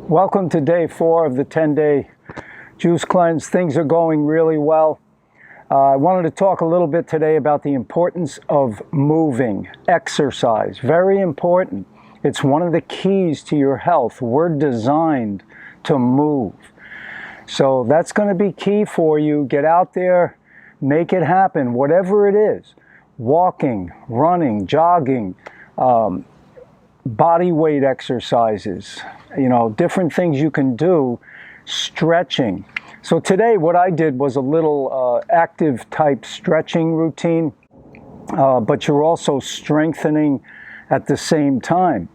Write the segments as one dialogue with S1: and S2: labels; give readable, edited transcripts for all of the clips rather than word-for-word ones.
S1: Welcome to day 4 of the 10-day juice cleanse. Things are going really well. I wanted to talk a little bit today about the importance of moving, exercise. Very important. It's one of the keys to your health. We're designed to move. So that's going to be key for you. Get out there, make it happen, whatever it is. Walking, running, jogging, body weight exercises, different things you can do, stretching. So today what I did was a little active type stretching routine, but you're also strengthening at the same time.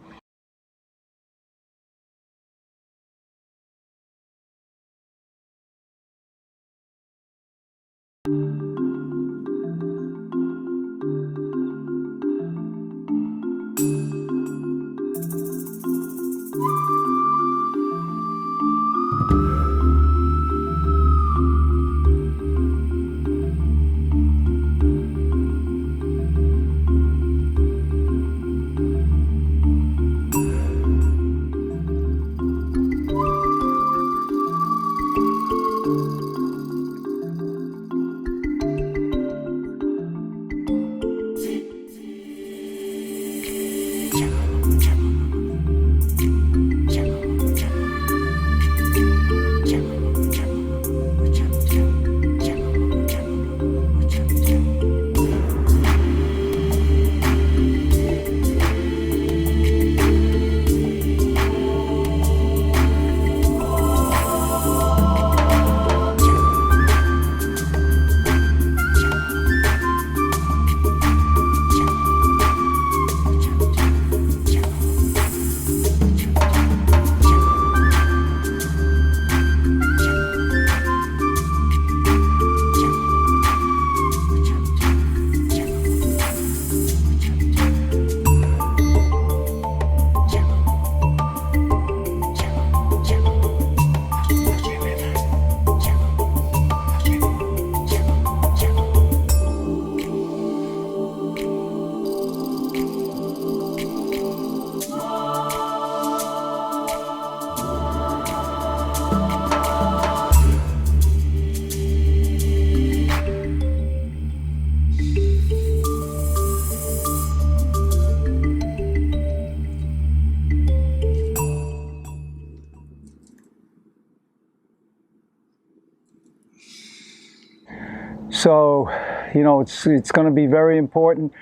S1: So, it's going to be very important.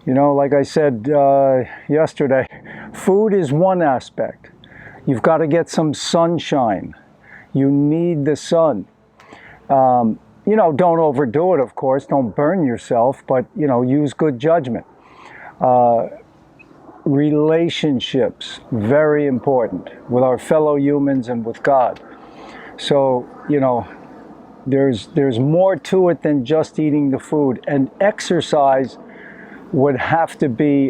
S1: Like I said yesterday, food is one aspect. You've got to get some sunshine. You need the sun. Don't overdo it, of course. Don't burn yourself, but, use good judgment. Relationships, very important with our fellow humans and with God. So, there's more to it than just eating the food. And exercise would have to be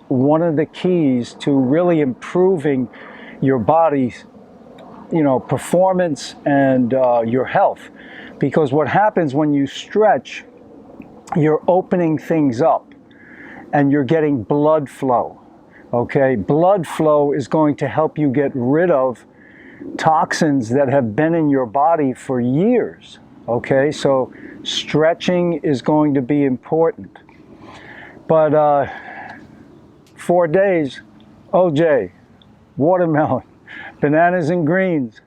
S1: one of the keys to really improving your body's, performance and your health. Because what happens when you stretch, you're opening things up and you're getting blood flow. Okay, blood flow is going to help you get rid of toxins that have been in your body for years. Okay, so stretching is going to be important. But 4 days, OJ, watermelon, bananas and greens.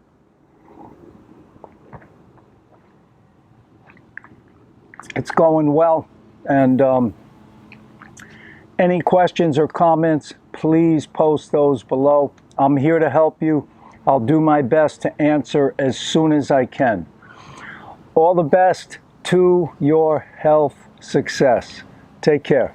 S1: It's going well. And any questions or comments, please post those below. I'm here to help you. I'll do my best to answer as soon as I can. All the best to your health success. Take care.